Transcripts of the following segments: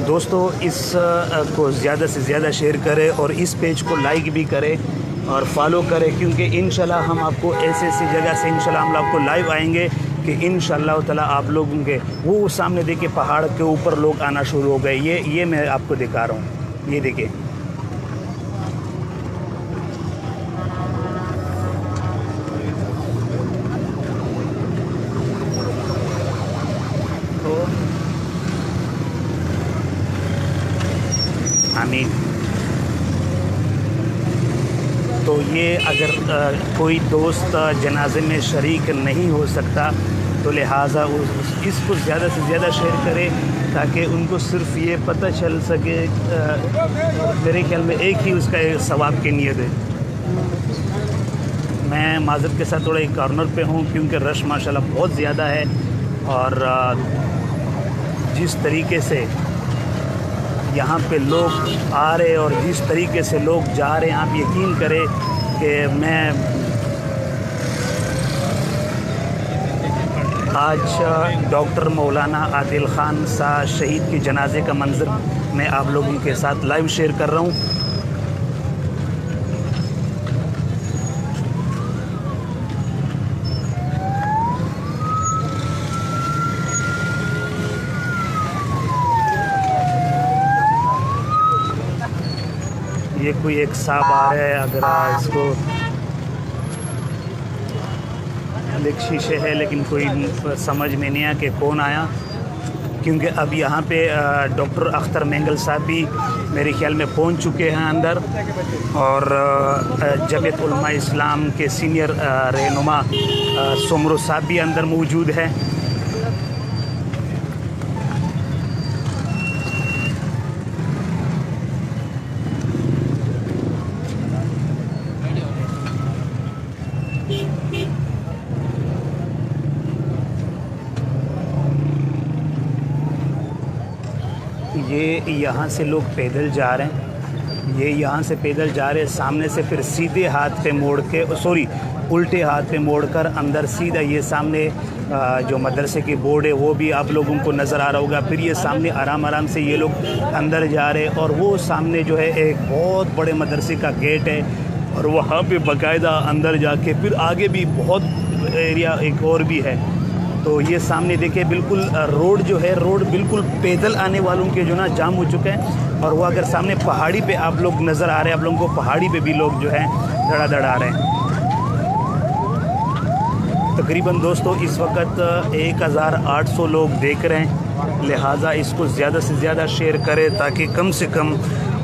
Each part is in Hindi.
दोस्तों इस को ज़्यादा से ज़्यादा शेयर करें और इस पेज को लाइक भी करें और फॉलो करें, क्योंकि इंशाल्लाह हम आपको ऐसी जगह से इंशाल्लाह हम आपको लाइव आएंगे कि इंशाल्लाह ताला आप लोगों के वो सामने देखिए पहाड़ के ऊपर लोग आना शुरू हो गए। ये मैं आपको दिखा रहा हूँ, ये देखिए। आमीन। तो ये अगर कोई दोस्त जनाजे में शरीक नहीं हो सकता तो लिहाजा इसको ज़्यादा से ज़्यादा शेयर करें ताकि उनको सिर्फ ये पता चल सके। मेरे ख्याल में एक ही उसका सवाब की नीयत है। मैं माज़रत के साथ थोड़ा एक कॉर्नर पे हूँ क्योंकि रश माशाल्लाह बहुत ज़्यादा है और जिस तरीके से यहाँ पे लोग आ रहे और जिस तरीके से लोग जा रहे हैं, आप यकीन करें कि मैं आज डॉक्टर मौलाना आदिल ख़ान साहब शहीद के जनाजे का मंज़र मैं आप लोगों के साथ लाइव शेयर कर रहा हूँ। ये कोई एक सांप आ रहा है, अगर इसको एक शीशे है लेकिन कोई समझ में नहीं आया कि कौन आया, क्योंकि अब यहाँ पे डॉक्टर अख्तर मेंगल साहब भी मेरे ख्याल में पहुँच चुके हैं अंदर और जमीयत उलमा इस्लाम के सीनियर रहनुमा सुमरो साहब भी अंदर मौजूद है। ये यहाँ से लोग पैदल जा रहे हैं, ये यहाँ से पैदल जा रहे हैं, सामने से फिर सीधे हाथ पे मोड़ के उल्टे हाथ पे मोड़कर अंदर सीधा ये सामने जो मदरसे की बोर्ड है वो भी आप लोगों को नज़र आ रहा होगा। फिर ये सामने आराम से ये लोग अंदर जा रहे हैं और वो सामने जो है एक बहुत बड़े मदरसे का गेट है और वहाँ पे बाकायदा अंदर जाके फिर आगे भी बहुत एरिया एक और भी है। तो ये सामने देखिए बिल्कुल रोड जो है, रोड बिल्कुल पैदल आने वालों के जो ना जाम हो चुके हैं और वो अगर सामने पहाड़ी पे आप लोग नज़र आ रहे हैं, आप लोगों को पहाड़ी पे भी लोग जो है धड़ाधड़ आ रहे हैं। तकरीबन दोस्तों इस वक्त 1800 लोग देख रहे हैं, लिहाजा इसको ज़्यादा से ज़्यादा शेयर करें ताकि कम से कम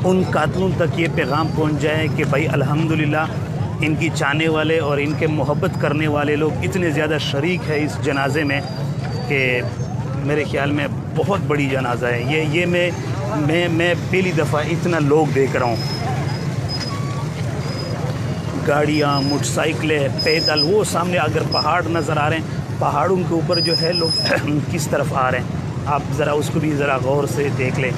उन कातलों तक ये पैगाम पहुँच जाए कि भाई अल्हम्दुलिल्लाह इनकी चाहने वाले और इनके मोहब्बत करने वाले लोग इतने ज़्यादा शरीक है इस जनाजे में कि मेरे ख़्याल में बहुत बड़ी जनाजा है ये मैं पहली दफ़ा इतना लोग देख रहा हूँ। गाड़ियाँ, मोटरसाइकिलें, पैदल, वो सामने अगर पहाड़ नज़र आ रहे हैं, पहाड़ों के ऊपर जो है लोग किस तरफ आ रहे हैं, आप ज़रा उसको भी ज़रा गौर से देख लें।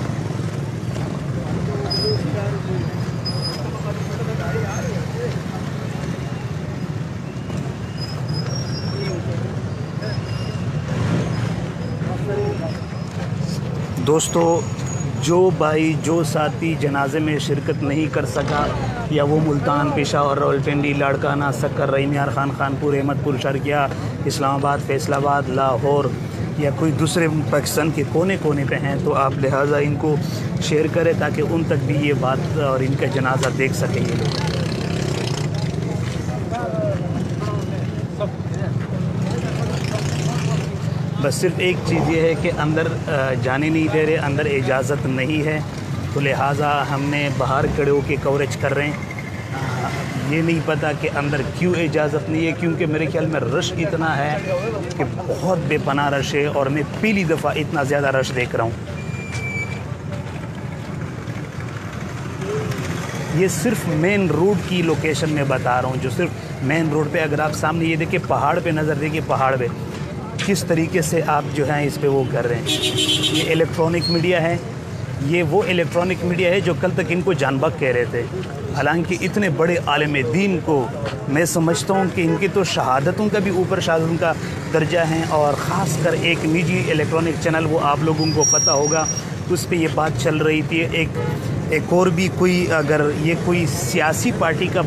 दोस्तों जो भाई जो साथी जनाजे में शिरकत नहीं कर सका या वो मुल्तान, पेशावर, रावलपिंडी, लाड़काना, सक्कर, रहीमियार खान, खानपुर, अहमदपुर, शर्किया, इस्लामाबाद, फैसलाबाद, लाहौर या कोई दूसरे पाकिस्तान के कोने कोने पे हैं तो आप लिहाजा इनको शेयर करें ताकि उन तक भी ये बात और इनका जनाजा देख सकें ये लोग। बस सिर्फ एक चीज़ ये है कि अंदर जाने नहीं दे रहे, अंदर इजाज़त नहीं है, तो लिहाजा हमने बाहर खड़े होकर कवरेज कर रहे हैं। ये नहीं पता कि अंदर क्यों इजाज़त नहीं है, क्योंकि मेरे ख्याल में रश इतना है कि बहुत बेपनाह रश है और मैं पहली दफ़ा इतना ज़्यादा रश देख रहा हूँ। ये सिर्फ मेन रोड की लोकेशन में बता रहा हूँ, जो सिर्फ मेन रोड पे अगर आप सामने ये देखिए पहाड़ पे नज़र देखिए, पहाड़ पे किस तरीके से आप जो हैं इस पे वो कर रहे हैं। ये इलेक्ट्रॉनिक मीडिया है, ये वो इलेक्ट्रॉनिक मीडिया है जो कल तक इनको जानबक कह रहे थे। हालांकि इतने बड़े आलिम दीन को मैं समझता हूँ कि इनकी तो शहादतों का भी ऊपर शहादतों का दर्जा है और ख़ास कर एक निजी इलेक्ट्रॉनिक चैनल, वो आप लोगों को पता होगा उस पे ये बात चल रही थी। एक और भी कोई, अगर ये कोई सियासी पार्टी का